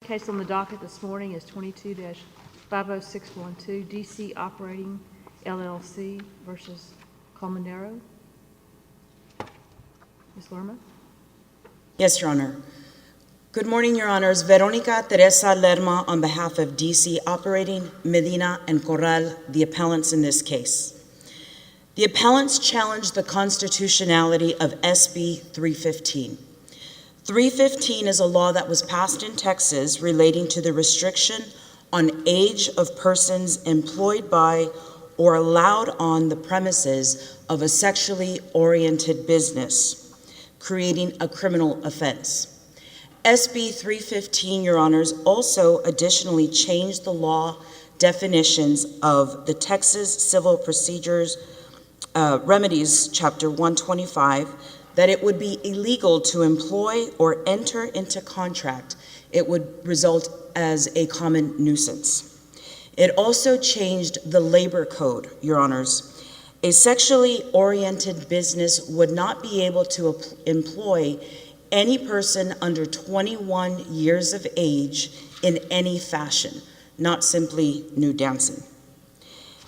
Case on the docket this morning is 22-50612, DC Operating, L.L.C. versus Colmenero. Ms. Lerma? Yes, Your Honor. Good morning, Your Honors. Veronica, Teresa, Lerma, on behalf of DC Operating, Medina, and Corral, the appellants in this case. The appellants challenged the constitutionality of SB 315. 315 is a law that was passed in Texas relating to the restriction on age of persons employed by or allowed on the premises of a sexually oriented business, creating a criminal offense. SB 315, Your Honors, also additionally changed the law definitions of the Texas Civil Procedures Remedies, Chapter 125, that it would be illegal to employ or enter into contract. It would result as a common nuisance. It also changed the labor code, Your Honors. A sexually oriented business would not be able to employ any person under 21 years of age in any fashion, not simply nude dancing.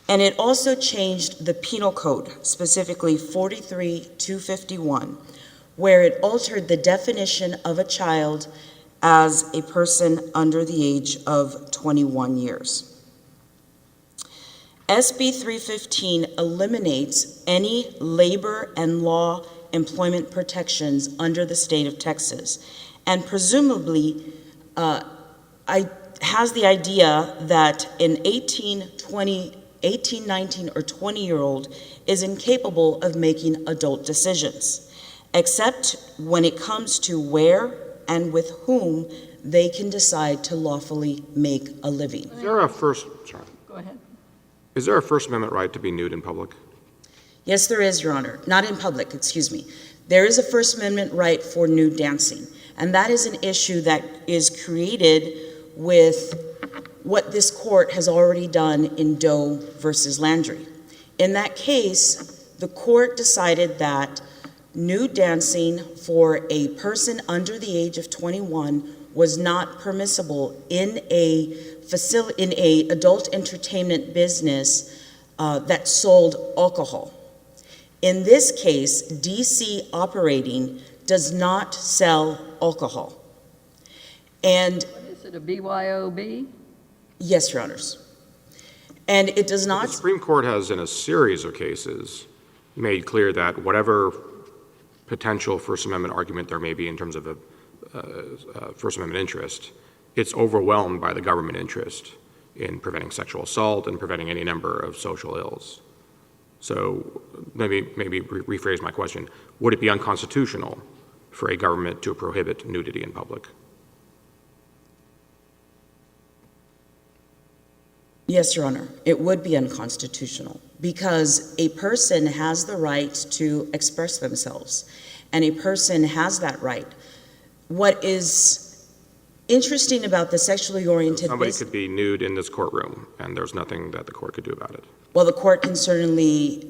And it also changed the penal code, specifically 43-251, where it altered the definition of a child as a person under the age of 21 years. SB 315 eliminates any labor and law employment protections under the state of Texas, and presumably has the idea that an 18, 19, or 20-year-old is incapable of making adult decisions, except when it comes to where and with whom they can decide to lawfully make a living. Is there a First Amendment right to be nude in public? Yes, there is, Your Honor. Not in public, excuse me. There is a First Amendment right for nude dancing, and that is an issue that is created with what this court has already done in Doe versus Landry. In that case, the court decided that nude dancing for a person under the age of 21 was not permissible in a adult entertainment business that sold alcohol. In this case, DC Operating does not sell alcohol. And what is it, a BYOB? Yes, Your Honors. And it does not. The Supreme Court has, in a series of cases, made clear that whatever potential First Amendment argument there may be in terms of a First Amendment interest, it's overwhelmed by the government interest in preventing sexual assault and preventing any number of social ills. So maybe rephrase my question. Would it be unconstitutional for a government to prohibit nudity in public? Yes, Your Honor, it would be unconstitutional because a person has the right to express themselves, and a person has that right. What is interesting about the sexually oriented Somebody could be nude in this courtroom, and there's nothing that the court could do about it. Well, the court can certainly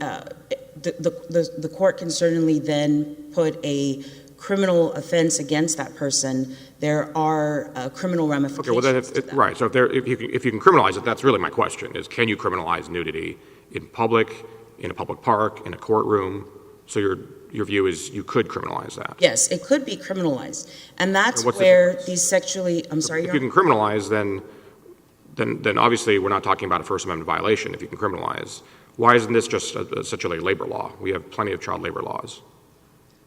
the court can certainly then put a criminal offense against that person. There are criminal ramifications. Okay, well then, right. So if you can criminalize it, that's really my question: is can you criminalize nudity in public, in a public park, in a courtroom? So your view is you could criminalize that. Yes, it could be criminalized, and that's where these sexually. I'm sorry. If you can criminalize, then obviously we're not talking about a First Amendment violation. If you can criminalize, why isn't this just essentially a labor law? We have plenty of child labor laws.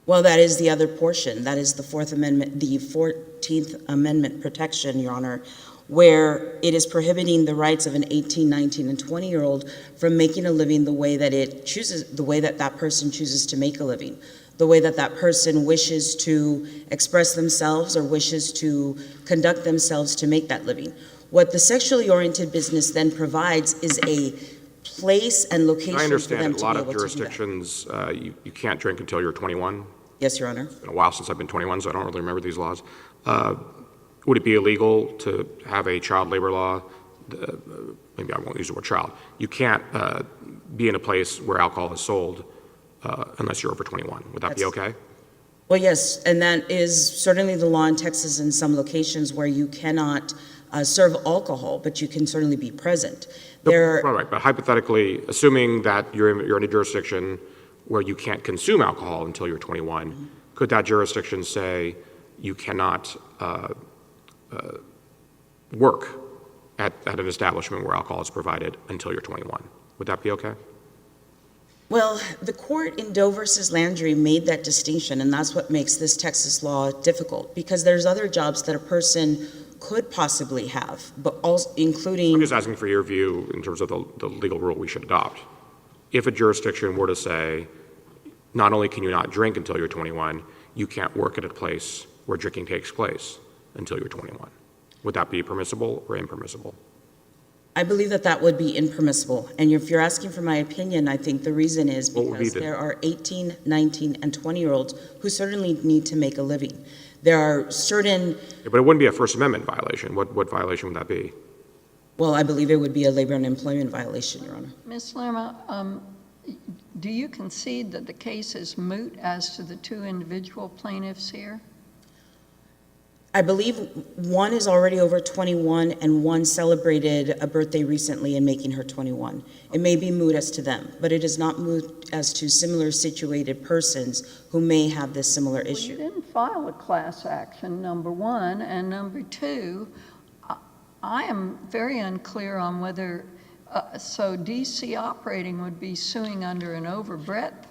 Well, that is the other portion. That is the Fourth Amendment, the 14th Amendment protection, Your Honor, where it is prohibiting the rights of an 18, 19, and 20-year-old from making a living the way that it chooses, the way that that person chooses to make a living, the way that that person wishes to express themselves or wishes to conduct themselves to make that living. What the sexually oriented business then provides is a place and location for them to be able to do that. I understand a lot of jurisdictions, you can't drink until you're 21. Yes, Your Honor. It's been a while since I've been 21, so I don't really remember these laws. Would it be illegal to have a child labor law? Maybe I won't use the word child. You can't be in a place where alcohol is sold unless you're over 21. Would that be okay? Well, yes, and that is certainly the law in Texas in some locations where you cannot serve alcohol, but you can certainly be present. Right, but hypothetically, assuming that you're in a jurisdiction where you can't consume alcohol until you're 21, could that jurisdiction say you cannot work at an establishment where alcohol is provided until you're 21? Would that be okay? Well, the court in Doe versus Landry made that distinction, and that's what makes this Texas law difficult, because there's other jobs that a person could possibly have, but also including... I'm just asking for your view in terms of the legal rule we should adopt. If a jurisdiction were to say, not only can you not drink until you're 21, you can't work at a place where drinking takes place until you're 21. Would that be permissible or impermissible? I believe that that would be impermissible. And if you're asking for my opinion, I think the reason is because there are 18, 19, and 20-year-olds who certainly need to make a living. There are certain... Yeah, but it wouldn't be a First Amendment violation. What violation would that be? Well, I believe it would be a labor and employment violation, Your Honor. Ms. Lerma, do you concede that the case is moot as to the two individual plaintiffs here? I believe one is already over 21 and one celebrated a birthday recently in making her 21. It may be moot as to them, but it is not moot as to similar situated persons who may have this similar issue. Well, you didn't file a class action, number one, and number two, I am very unclear on whether, so DC Operating would be suing under an overbreadth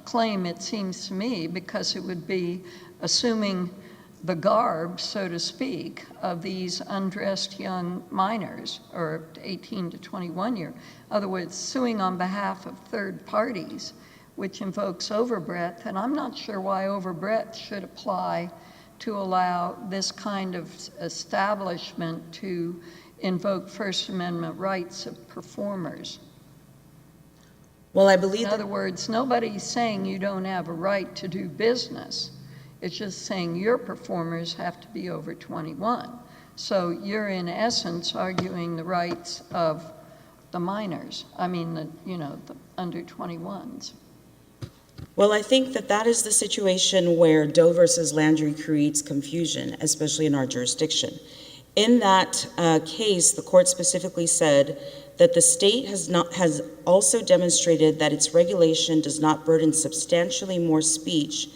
claim, it seems to me, because it would be assuming the garb, so to speak, of these undressed young minors, or 18 to 21 year. In other words, suing on behalf of third parties, which invokes overbreadth, and I'm not sure why overbreadth should apply to allow this kind of establishment to invoke First Amendment rights of performers. Well, I believe In other words, nobody's saying you don't have a right to do business. It's just saying your performers have to be over 21. So you're in essence arguing the rights of the minors. I mean, the under 21s. Well, I think that that is the situation where Doe versus Landry creates confusion, especially in our jurisdiction. In that case, the court specifically said that the state has also demonstrated that its regulation does not burden substantially more speech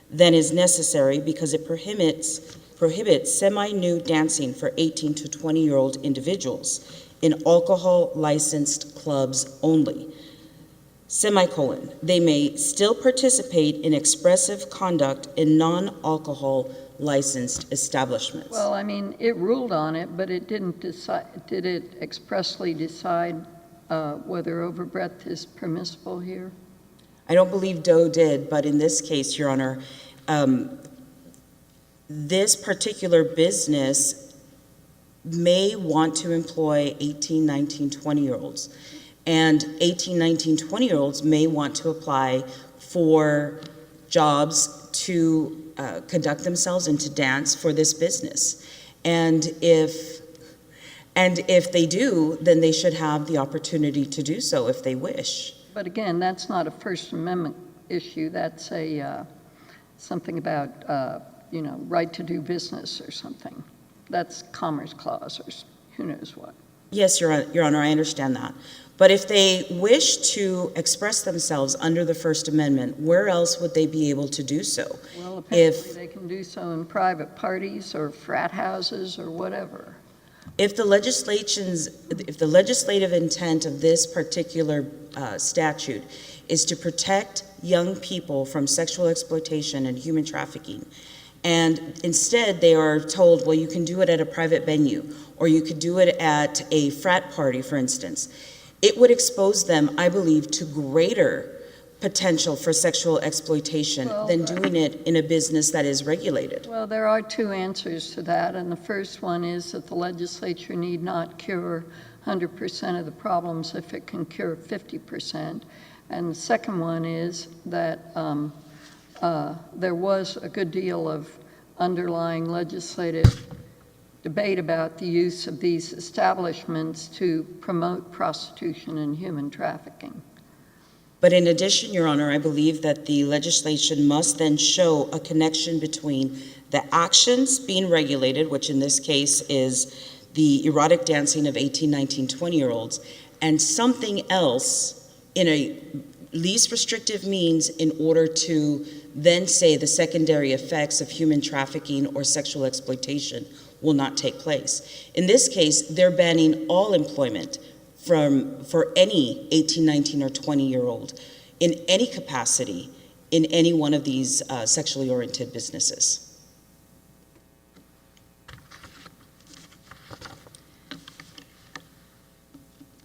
than is necessary because it prohibits semi-nude dancing for 18 to 20-year-old individuals in alcohol-licensed clubs only. Semicolon, they may still participate in expressive conduct in non-alcohol licensed establishments. Well, I mean, it ruled on it, but it didn't decide. Did it expressly decide whether overbreadth is permissible here? I don't believe Doe did, but in this case, Your Honor, this particular business may want to employ 18, 19, 20-year-olds. And 18, 19, 20-year-olds may want to apply for jobs to conduct themselves and to dance for this business. And if they do, then they should have the opportunity to do so if they wish. But again, that's not a First Amendment issue. That's a something about right to do business or something. That's Commerce Clause or who knows what. Yes, Your Honor, I understand that. But if they wish to express themselves under the First Amendment, where else would they be able to do so? Well, apparently they can do so in private parties or frat houses or whatever. If the legislative intent of this particular statute is to protect young people from sexual exploitation and human trafficking, and instead they are told, well, you can do it at a private venue, or you could do it at a frat party, for instance, it would expose them, I believe, to greater potential for sexual exploitation than doing it in a business that is regulated. Well, there are two answers to that, and the first one is that the legislature need not cure 100% of the problems if it can cure 50%. And the second one is that there was a good deal of underlying legislative debate about the use of these establishments to promote prostitution and human trafficking. But in addition, Your Honor, I believe that the legislation must then show a connection between the actions being regulated, which in this case is the erotic dancing of 18, 19, 20-year-olds, and something else in a least restrictive means in order to then say the secondary effects of human trafficking or sexual exploitation will not take place. In this case, they're banning all employment for any 18, 19, or 20-year-old in any capacity in any one of these sexually oriented businesses.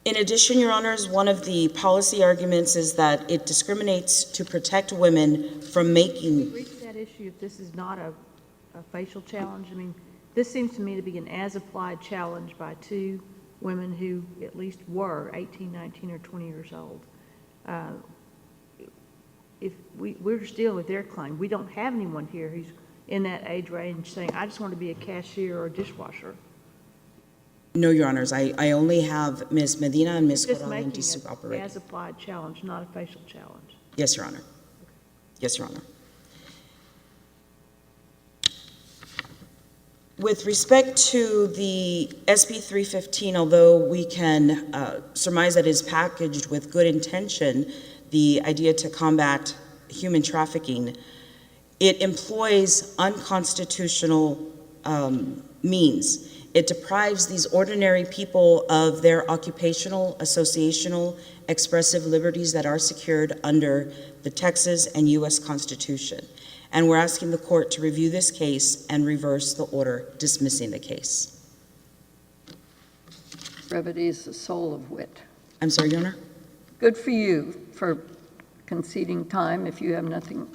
In addition, Your Honors, one of the policy arguments is that it discriminates to protect women from making... Reach that issue if this is not a facial challenge. I mean, this seems to me to be an as-applied challenge by two women who at least were 18, 19, or 20 years old. If we're just dealing with their claim, we don't have anyone here who's in that age range saying, I just want to be a cashier or a dishwasher. No, Your Honors, I only have Ms. Medina and Ms. Just Corral in making DC an operating. as-applied challenge, not a facial challenge. Yes, Your Honor. Yes, Your Honor. With respect to the SB 315, although we can surmise that it is packaged with good intention, the idea to combat human trafficking, it employs unconstitutional means. It deprives these ordinary people of their occupational, associational, expressive liberties that are secured under the Texas and U.S. Constitution. And we're asking the court to review this case and reverse the order dismissing the case. Brevity is the soul of wit. I'm sorry, Your Honor? Good for you for conceding time if you have nothing.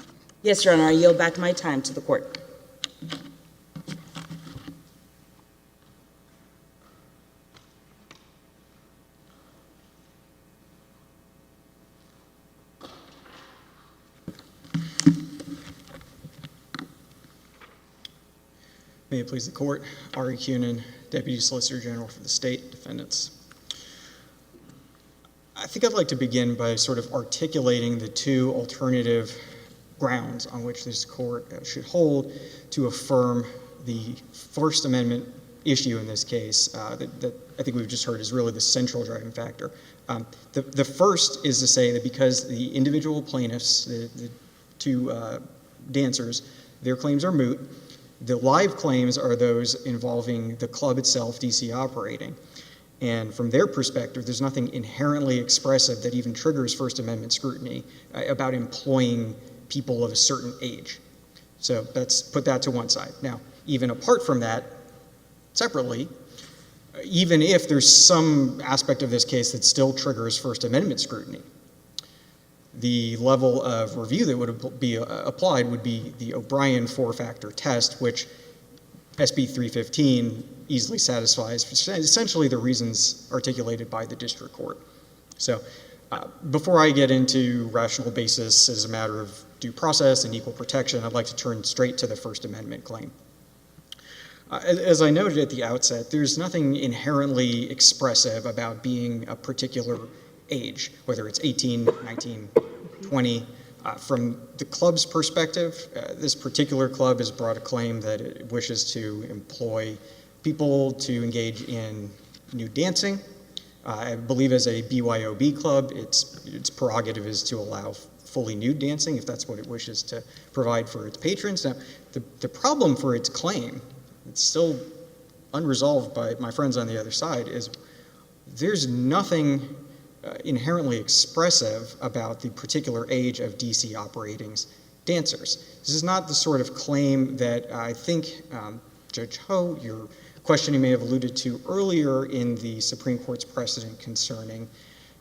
Yes, Your Honor, I yield back my time to the court. May it please the court, Ari Cuenin, Deputy Solicitor General for the state defendants. I think I'd like to begin by sort of articulating the two alternative grounds on which this court should hold to affirm the First Amendment issue in this case that I think we've just heard is really the central driving factor. The first is to say that because the individual plaintiffs, the two dancers, their claims are moot, the live claims are those involving the club itself, DC Operating. And from their perspective, there's nothing inherently expressive that even triggers First Amendment scrutiny about employing people of a certain age. So let's put that to one side. Now, even apart from that, separately, even if there's some aspect of this case that still triggers First Amendment scrutiny, the level of review that would be applied would be the O'Brien four-factor test, which SB 315 easily satisfies essentially the reasons articulated by the district court. So before I get into rational basis as a matter of due process and equal protection, I'd like to turn straight to the First Amendment claim. As I noted at the outset, there's nothing inherently expressive about being a particular age, whether it's 18, 19, 20. From the club's perspective, this particular club has brought a claim that it wishes to employ people to engage in nude dancing. I believe as a BYOB club, its prerogative is to allow fully nude dancing if that's what it wishes to provide for its patrons. Now, the problem for its claim, it's still unresolved by my friends on the other side, is there's nothing inherently expressive about the particular age of DC Operating's dancers. This is not the sort of claim that I think, Judge Ho, your questioning may have alluded to earlier in the Supreme Court's precedent concerning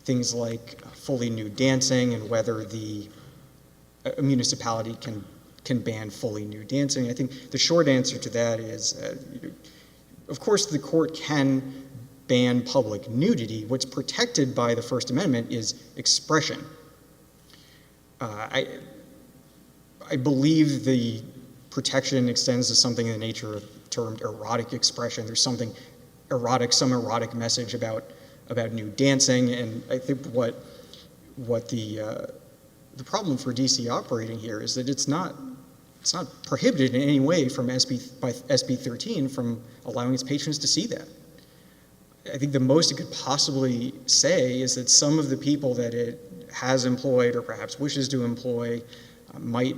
things like fully nude dancing and whether the municipality can ban fully nude dancing. I think the short answer to that is, of course, the court can ban public nudity. What's protected by the First Amendment is expression. I believe the protection extends to something in the nature of termed erotic expression. There's something erotic, some erotic message about nude dancing, and I think what what the problem for DC operating here is that it's not prohibited in any way by SB 13 from allowing its patrons to see that. I think the most it could possibly say is that some of the people that it has employed or perhaps wishes to employ might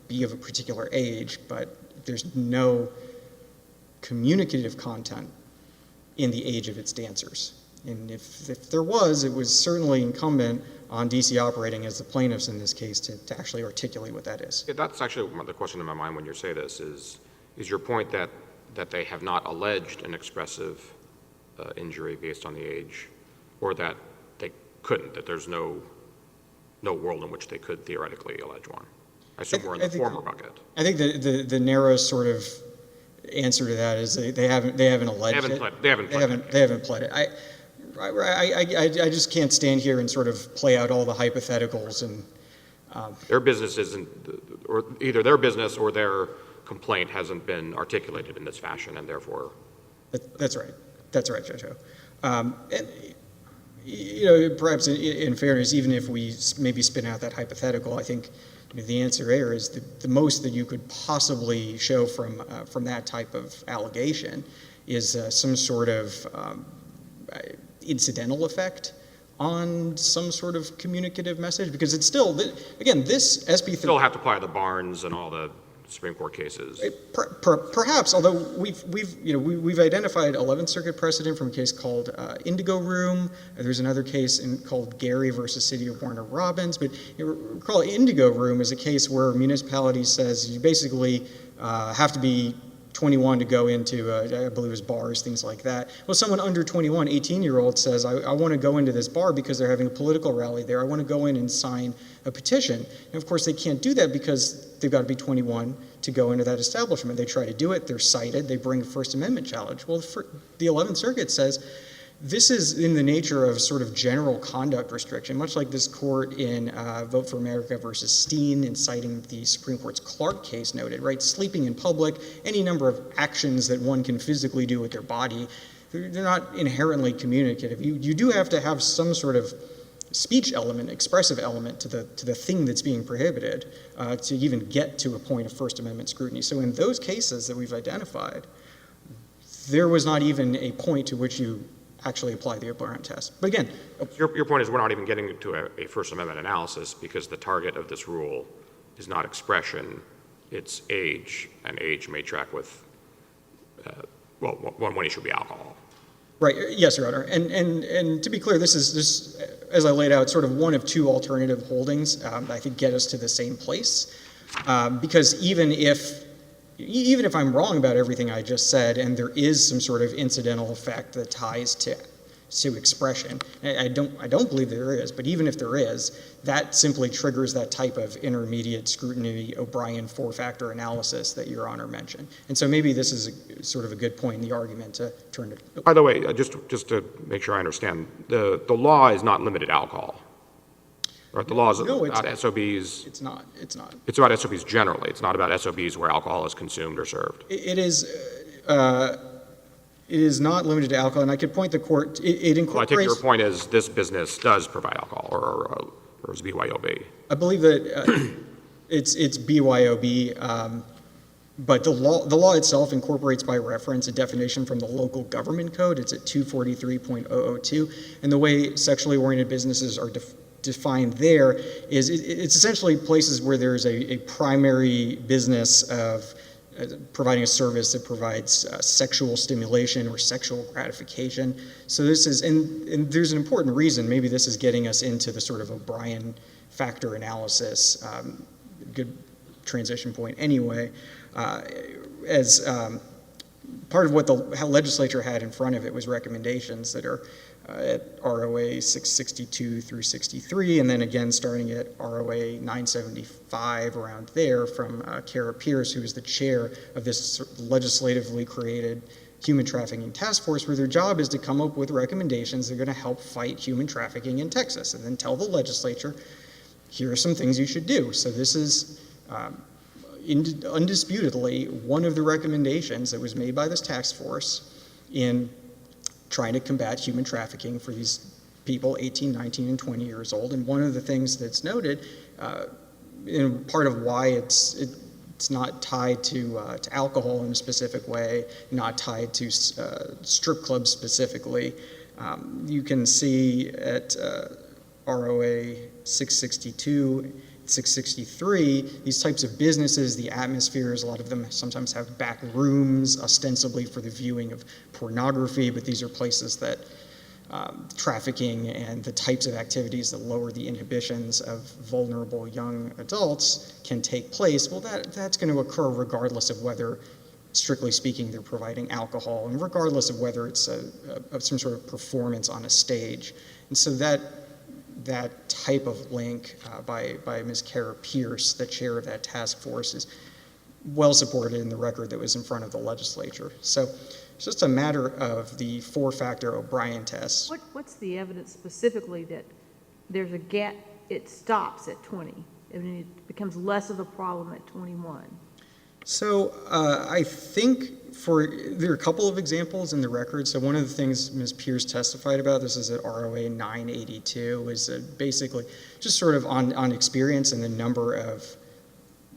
be of a particular age, but there's no communicative content in the age of its dancers. And if there was, it was certainly incumbent on DC operating as the plaintiffs in this case to actually articulate what that is. Yeah, that's actually the question in my mind when you say this is your point that they have not alleged an expressive injury based on the age, or that they couldn't, that there's no world in which they could theoretically allege one? I assume we're in the former bucket. I think the narrow sort of answer to that is they haven't alleged it. They haven't pled it. I just can't stand here and sort of play out all the hypotheticals and. Their business isn't, or either their business or their complaint hasn't been articulated in this fashion, and therefore. That's right. That's right, Judge O. And, you know, perhaps in fairness, even if we maybe spin out that hypothetical, I think the answer there is the most that you could possibly show from that type of allegation is some sort of incidental effect on some sort of communicative message, because it's still, again, this SB 13 still have to apply the Barnes and all the Supreme Court cases. Perhaps, although we've identified 11th Circuit precedent from a case called Indigo Room. There's another case called Gary versus City of Warner Robins. But recall, Indigo Room is a case where a municipality says you basically have to be 21 to go into, I believe it was bars, things like that. Well, someone under 21, 18-year-old says, I want to go into this bar because they're having a political rally there. I want to go in and sign a petition. And of course, they can't do that because they've got to be 21 to go into that establishment. They try to do it. They're cited. They bring a First Amendment challenge. Well, the 11th Circuit says this is in the nature of sort of general conduct restriction, much like this court in Vote for America versus Steen, in citing the Supreme Court's Clark case noted, right? Sleeping in public, any number of actions that one can physically do with their body, they're not inherently communicative. You do have to have some sort of speech element, expressive element to the thing that's being prohibited to even get to a point of First Amendment scrutiny. So in those cases that we've identified, there was not even a point to which you actually apply the O'Brien test. But again, your point is we're not even getting to a First Amendment analysis because the target of this rule is not expression, it's age, and age may track with, one issue would be alcohol. Right, yes, Your Honor. And to be clear, this, as I laid out, sort of one of two alternative holdings I think get us to the same place. Because even if I'm wrong about everything I just said, and there is some sort of incidental effect that ties to expression, I don't believe there is, but even if there is, that simply triggers that type of intermediate scrutiny O'Brien four-factor analysis that Your Honor mentioned. And so maybe this is sort of a good point in the argument to turn to. By the way, just to make sure I understand, the law is not limited to alcohol. Right, the law is about SOBs. It's not. It's about SOBs generally. It's not about SOBs where alcohol is consumed or served. It is not limited to alcohol, and I could point the court. It incorporates. Well, I take your point is this business does provide alcohol, or is BYOB? I believe that it's BYOB, but the law itself incorporates by reference a definition from the local government code. It's at 243.002, and the way sexually oriented businesses are defined there is it's essentially places where there's a primary business of providing a service that provides sexual stimulation or sexual gratification. So this is, and there's an important reason, maybe this is getting us into the sort of O'Brien factor analysis, good transition point anyway, as part of what the legislature had in front of it was recommendations that are at ROA 662 through 63, and then again starting at ROA 975 around there from Kara Pierce, who is the chair of this legislatively created human trafficking task force, where their job is to come up with recommendations that are going to help fight human trafficking in Texas, and then tell the legislature, here are some things you should do. So this is undisputedly one of the recommendations that was made by this task force in trying to combat human trafficking for these people 18, 19, and 20 years old. And one of the things that's noted, and part of why it's not tied to alcohol in a specific way, not tied to strip clubs specifically. You can see at ROA 662, 663, these types of businesses, the atmospheres, a lot of them sometimes have back rooms, ostensibly for the viewing of pornography, but these are places that trafficking and the types of activities that lower the inhibitions of vulnerable young adults can take place. Well, that's going to occur regardless of whether, strictly speaking, they're providing alcohol, and regardless of whether it's some sort of performance on a stage. And so that type of link by Ms. Kara Pierce, the chair of that task force, is well supported in the record that was in front of the legislature. So it's just a matter of the four-factor O'Brien test. What's the evidence specifically that there's a gap, it stops at 20, and it becomes less of a problem at 21? So I think there are a couple of examples in the record. So one of the things Ms. Pierce testified about, this is at ROA 982, is basically just sort of on experience and the number of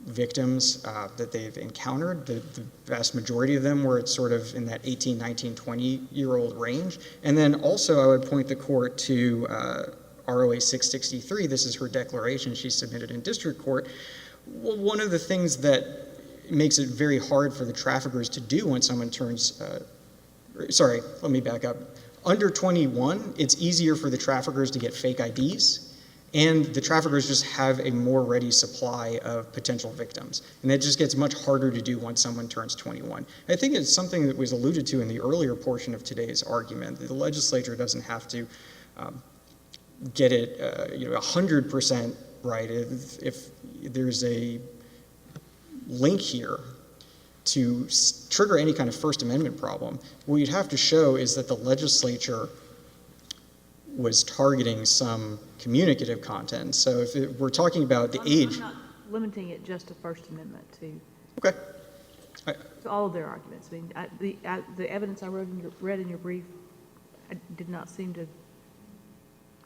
victims that they've encountered. The vast majority of them were sort of in that 18, 19, 20-year-old range. And then also I would point the court to ROA 663. This is her declaration she submitted in district court. Well, one of the things that makes it very hard for the traffickers to do when someone turns, sorry, let me back up. Under 21, it's easier for the traffickers to get fake IDs, and the traffickers just have a more ready supply of potential victims. And that just gets much harder to do once someone turns 21. I think it's something that was alluded to in the earlier portion of today's argument, that the legislature doesn't have to get it 100% right. If there's a link here to trigger any kind of First Amendment problem, what you'd have to show is that the legislature was targeting some communicative content. So if we're talking about the age... I'm not limiting it just to First Amendment, Okay. to all of their arguments. I mean, the evidence I read in your brief, I did not seem to...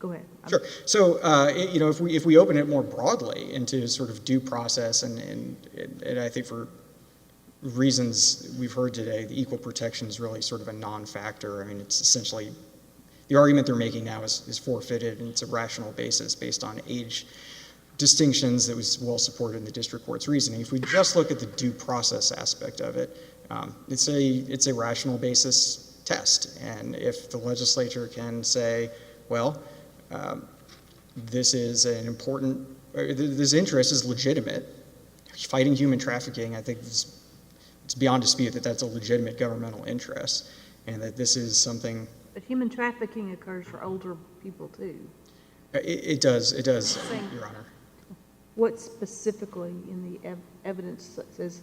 Go ahead. Sure. So, if we open it more broadly into sort of due process, and I think for reasons we've heard today, the equal protection is really sort of a non-factor. I mean, it's essentially, the argument they're making now is forfeited, and it's a rational basis based on age distinctions that was well supported in the district court's reasoning. If we just look at the due process aspect of it, it's a rational basis test. And if the legislature can say, well, this is an important, this interest is legitimate. Fighting human trafficking, I think it's beyond dispute that that's a legitimate governmental interest, and that this is something... But human trafficking occurs for older people too. It does, Your Honor. What specifically in the evidence that says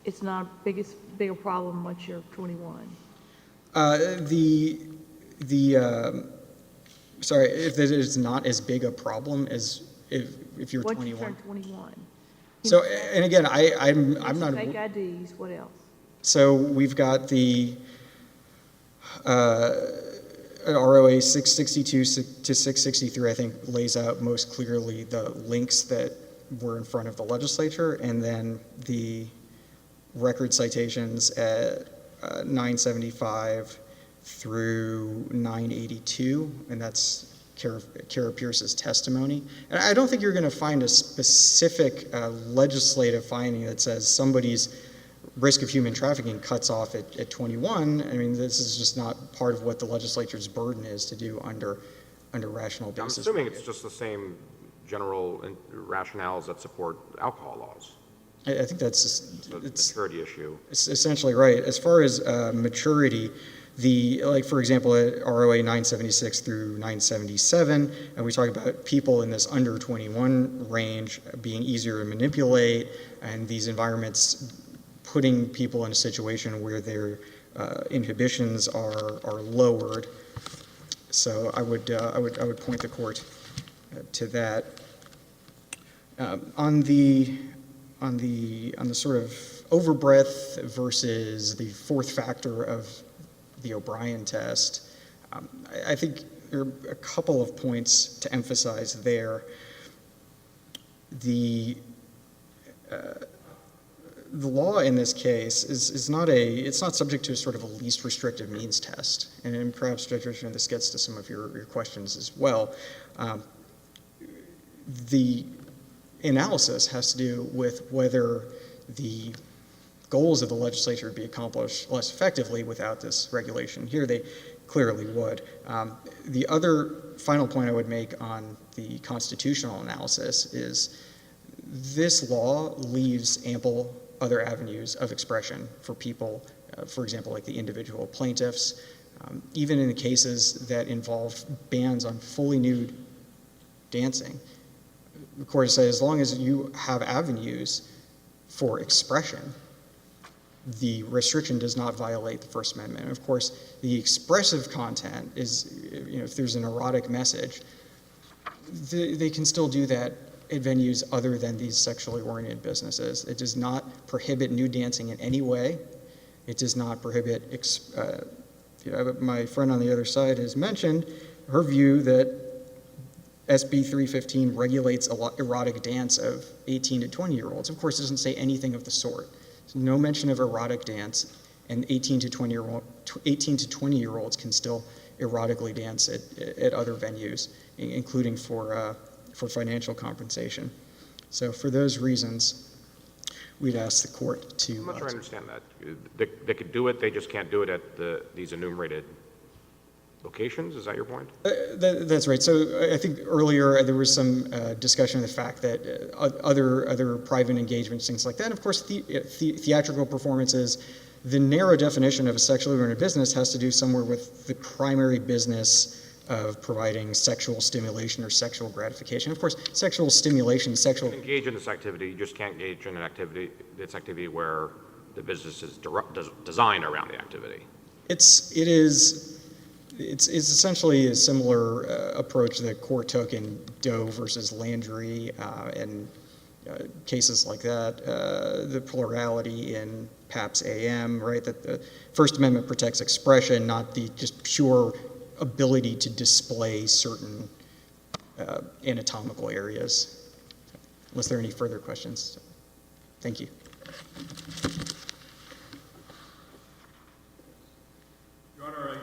it's not a bigger problem once you're 21? Sorry, if it is not as big a problem as if you're 21. Once you turn 21. So, and again, I'm not... Fake IDs, what else? So we've got the ROA 662 to 663, I think, lays out most clearly the links that were in front of the legislature, and then the record citations at 975 through 982, and that's Kara Pierce's testimony. And I don't think you're going to find a specific legislative finding that says somebody's risk of human trafficking cuts off at 21. I mean, this is just not part of what the legislature's burden is to do under rational basis. I'm assuming it's just the same general rationales that support alcohol laws. I think that's it's a maturity issue. It's essentially right. As far as maturity, for example, at ROA 976 through 977, and we talk about people in this under 21 range being easier to manipulate, and these environments putting people in a situation where their inhibitions are lowered. So I would point the court to that. On the sort of overbreadth versus the fourth factor of the O'Brien test, I think there are a couple of points to emphasize there. The law in this case is not subject to sort of a least restrictive means test, and perhaps, Judge Richman, this gets to some of your questions as well. The analysis has to do with whether the goals of the legislature would be accomplished less effectively without this regulation. Here they clearly would. The other final point I would make on the constitutional analysis is this law leaves ample other avenues of expression for people, for example, like the individual plaintiffs, even in the cases that involve bans on fully nude dancing. The court has said as long as you have avenues for expression, the restriction does not violate the First Amendment. And of course, the expressive content is, if there's an erotic message, they can still do that at venues other than these sexually oriented businesses. It does not prohibit nude dancing in any way. It does not prohibit, my friend on the other side has mentioned her view that SB 315 regulates erotic dance of 18 to 20-year-olds. Of course, it doesn't say anything of the sort. There's no mention of erotic dance, and 18 to 20-year-olds can still erotically dance at other venues, including for financial compensation. So for those reasons, we'd ask the court to... I'm not sure I understand that. They could do it, they just can't do it at these enumerated locations? Is that your point? That's right. So I think earlier there was some discussion of the fact that other private engagements, things like that, and of course theatrical performances, the narrow definition of a sexually oriented business has to do somewhere with the primary business of providing sexual stimulation or sexual gratification. Of course, sexual stimulation, You can engage in this activity, you just can't engage in this activity where the business is designed around the activity. It's essentially a similar approach that the court took in Doe versus Landry and cases like that. The plurality in PAPS AM, right? That the First Amendment protects expression, not the just pure ability to display certain anatomical areas. Unless there are any further questions. Thank you. Your Honor,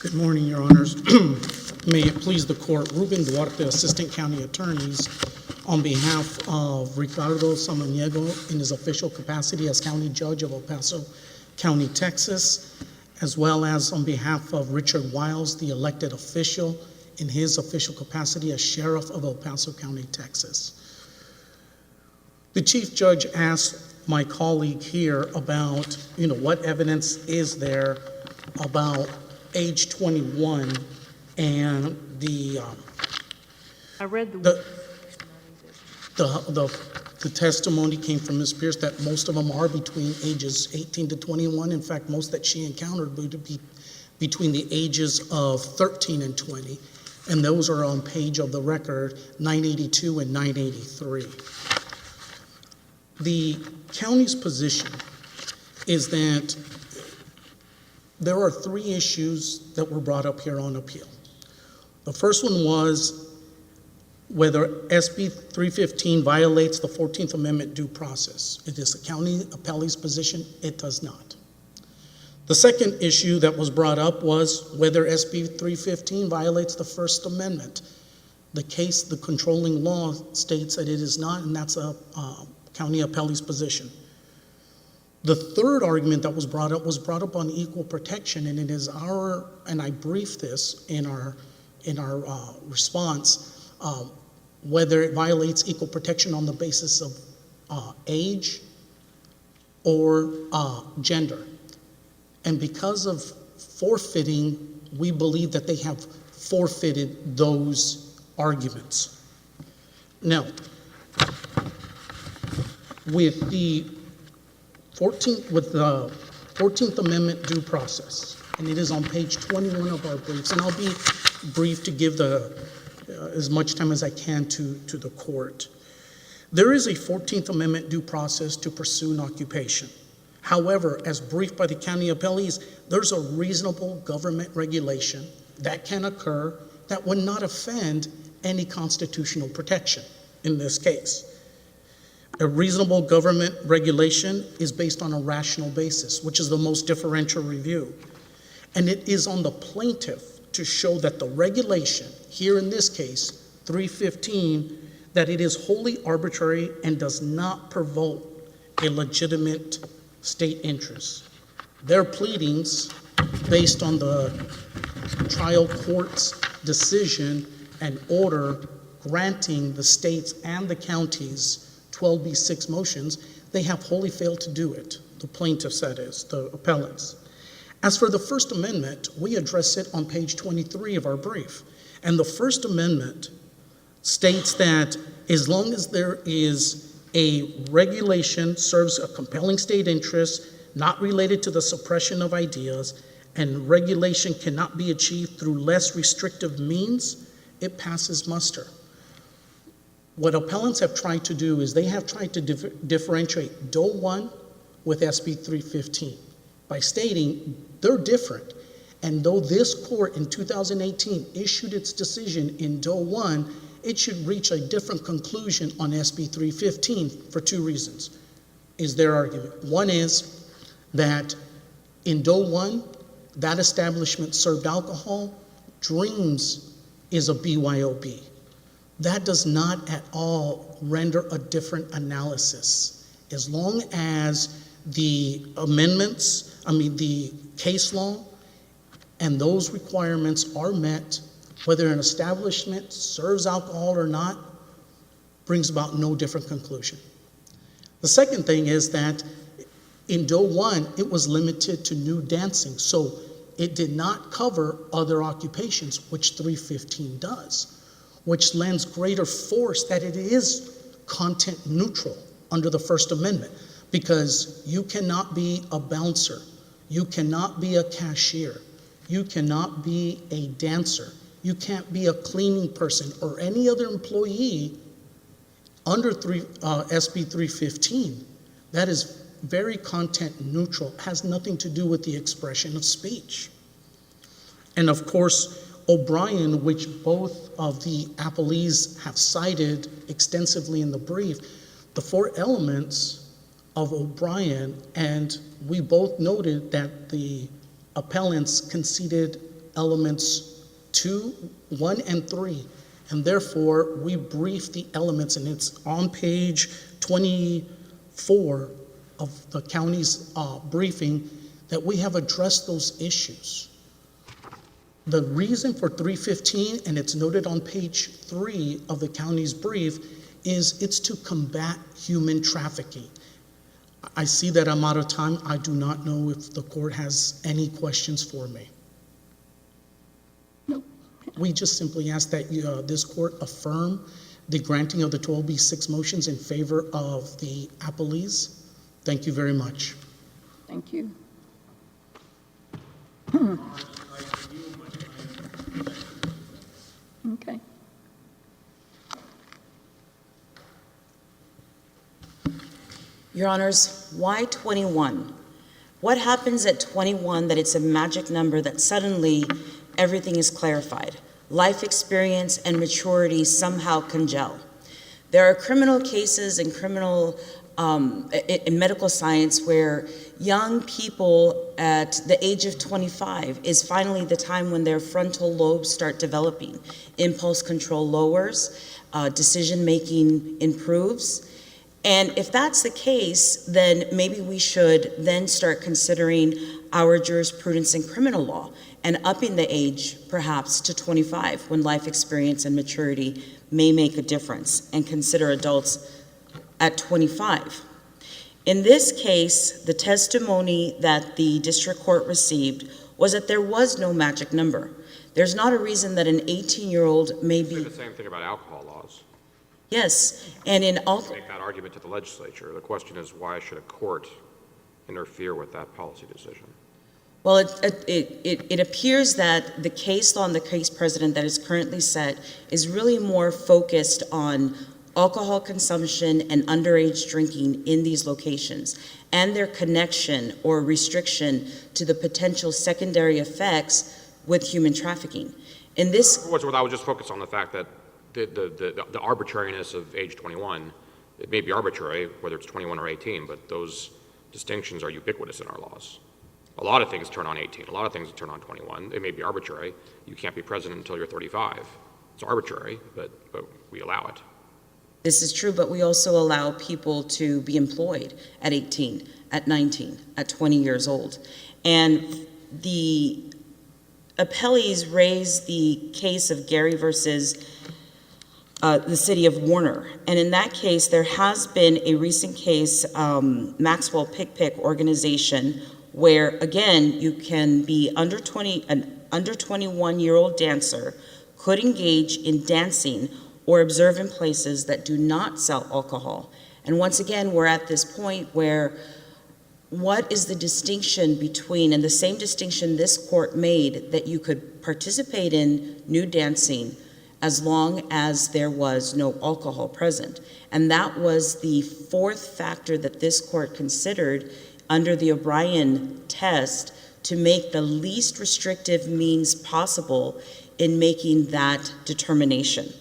Good morning, Your Honors. May it please the court, Ruben Duarte, Assistant County Attorneys, on behalf of Ricardo Samaniego in his official capacity as County Judge of El Paso County, Texas, as well as on behalf of Richard Wiles, the elected official in his official capacity as Sheriff of El Paso County, Texas. The Chief Judge asked my colleague here about, what evidence is there about age 21 and I read the testimony came from Ms. Pierce that most of them are between ages 18 to 21. In fact, most that she encountered would be between the ages of 13 and 20. And those are on page of the record 982 and 983. The county's position is that there are three issues that were brought up here on appeal. The first one was whether SB 315 violates the 14th Amendment due process. It is the county appellee's position, it does not. The second issue that was brought up was whether SB 315 violates the First Amendment. The controlling law states that it is not, and that's a county appellee's position. The third argument that was brought up on equal protection, and it is and I briefed this in our response, whether it violates equal protection on the basis of age or gender. And because of forfeiting, we believe that they have forfeited those arguments. Now, with the 14th Amendment due process, and it is on page 21 of our briefs. And I'll be brief to give as much time as I can to the court. There is a 14th Amendment due process to pursue an occupation. However, as briefed by the county appellees, there's a reasonable government regulation that can occur that would not offend any constitutional protection in this case. A reasonable government regulation is based on a rational basis, which is the most differential review. And it is on the plaintiff to show that the regulation, here in this case, 315, that it is wholly arbitrary and does not provoke a legitimate state interest. Their pleadings, based on the trial court's decision and order granting the state's and the county's 12B6 motions, they have wholly failed to do it. The plaintiffs, that is, the appellants. As for the First Amendment, we address it on page 23 of our brief. And the First Amendment states that as long as there is a regulation serves a compelling state interest, not related to the suppression of ideas, and regulation cannot be achieved through less restrictive means, it passes muster. What appellants have tried to do is they have tried to differentiate Doe 1 with SB 315 by stating they're different. And though this court in 2018 issued its decision in Doe 1, it should reach a different conclusion on SB 315 for two reasons, is their argument. One is that in Doe 1, that establishment served alcohol. Dreams is a BYOB. That does not at all render a different analysis. As long as the amendments, the case law and those requirements are met, whether an establishment serves alcohol or not, brings about no different conclusion. The second thing is that in Doe 1, it was limited to nude dancing, so it did not cover other occupations, which 315 does, which lends greater force that it is content neutral under the First Amendment, because you cannot be a bouncer, you cannot be a cashier, you cannot be a dancer, you can't be a cleaning person or any other employee under SB 315. That is very content neutral, has nothing to do with the expression of speech. And of course, O'Brien, which both of the appellees have cited extensively in the brief, the four elements of O'Brien, and we both noted that the appellants conceded elements 2, 1, and 3, and therefore we briefed the elements, and it's on page 24 of the county's briefing that we have addressed those issues. The reason for 315, and it's noted on page 3 of the county's brief, is it's to combat human trafficking. I see that I'm out of time. I do not know if the court has any questions for me. No. We just simply ask that this court affirm the granting of the 12B6 motions in favor of the appellees. Thank you very much. Thank you. Okay. Your Honors, why 21? What happens at 21 that it's a magic number that suddenly everything is clarified? Life experience and maturity somehow congeal. There are criminal cases and in medical science where young people at the age of 25 is finally the time when their frontal lobes start developing. Impulse control lowers, decision-making improves. And if that's the case, then maybe we should then start considering our jurisprudence in criminal law and upping the age perhaps to 25 when life experience and maturity may make a difference, and consider adults at 25. In this case, the testimony that the district court received was that there was no magic number. There's not a reason that an 18-year-old may be... Say the same thing about alcohol laws. Yes, and in all... Make that argument to the legislature. The question is, why should a court interfere with that policy decision? Well, it appears that the case law and the case precedent that is currently set is really more focused on alcohol consumption and underage drinking in these locations and their connection or restriction to the potential secondary effects with human trafficking. In this, For what's worth, I would just focus on the fact that the arbitrariness of age 21, it may be arbitrary, whether it's 21 or 18, but those distinctions are ubiquitous in our laws. A lot of things turn on 18, a lot of things turn on 21. It may be arbitrary. You can't be president until you're 35. It's arbitrary, but we allow it. this is true, but we also allow people to be employed at 18, at 19, at 20 years old. And the appellees raised the case of Gary versus the city of Warner. And in that case, there has been a recent case, Maxwell Pick organization, where again, you can be an under 21-year-old dancer could engage in dancing or observe in places that do not sell alcohol. And once again, we're at this point where what is the distinction between, and the same distinction this court made, that you could participate in nude dancing as long as there was no alcohol present. And that was the fourth factor that this court considered under the O'Brien test to make the least restrictive means possible in making that determination.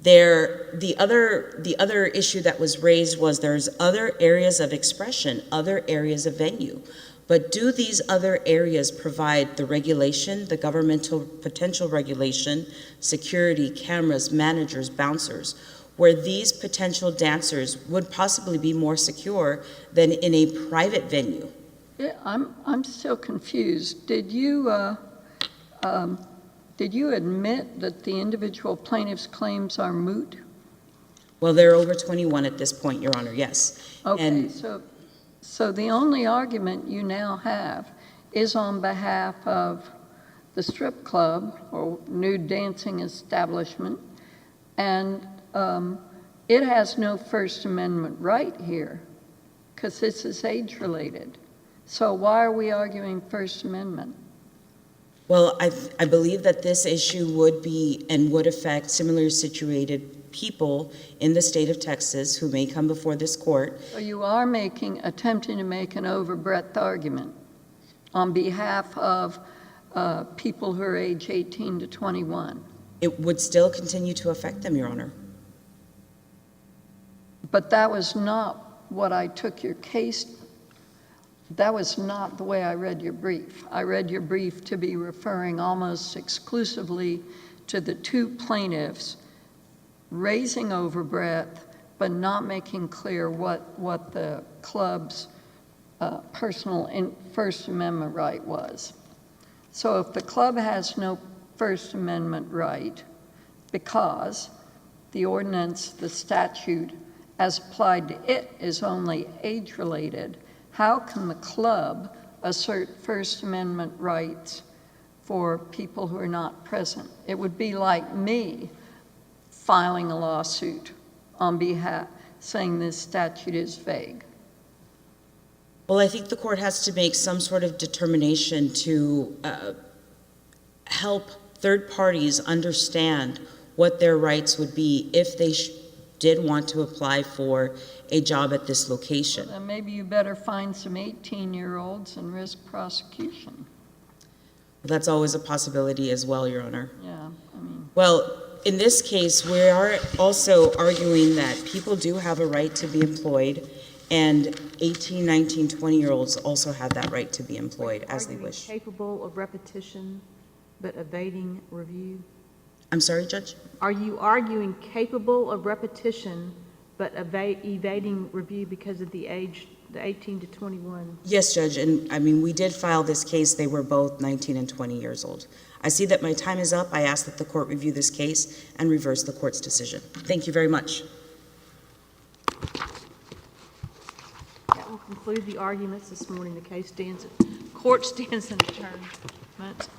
The other issue that was raised was there's other areas of expression, other areas of venue. But do these other areas provide the regulation, the governmental potential regulation, security, cameras, managers, bouncers, where these potential dancers would possibly be more secure than in a private venue? Yeah, I'm still confused. Did you admit that the individual plaintiff's claims are moot? Well, they're over 21 at this point, Your Honor, yes. Okay, And so the only argument you now have is on behalf of the strip club or nude dancing establishment, and it has no First Amendment right here because this is age-related. So why are we arguing First Amendment? well, I believe that this issue would be and would affect similarly situated people in the state of Texas who may come before this court. So you are attempting to make an overbreadth argument on behalf of people who are age 18 to 21. It would still continue to affect them, Your Honor. But that was not what I took your case. That was not the way I read your brief. I read your brief to be referring almost exclusively to the two plaintiffs raising overbreadth, but not making clear what the club's personal First Amendment right was. So if the club has no First Amendment right because the ordinance, the statute, as applied to it is only age-related, how can the club assert First Amendment rights for people who are not present? It would be like me filing a lawsuit on behalf, saying this statute is vague. Well, I think the court has to make some sort of determination to help third parties understand what their rights would be if they did want to apply for a job at this location. Then maybe you better find some 18-year-olds and risk prosecution. That's always a possibility as well, Your Honor. Yeah, I mean. Well, in this case, we are also arguing that people do have a right to be employed, and 18, 19, 20-year-olds also have that right to be employed as they wish. Capable of repetition but evading review? I'm sorry, Judge? Are you arguing capable of repetition but evading review because of the age, the 18 to 21? Yes, Judge, and I mean, we did file this case. They were both 19 and 20 years old. I see that my time is up. I ask that the court review this case and reverse the court's decision. Thank you very much. That will conclude the arguments this morning. The case stands, court stands in adjournment.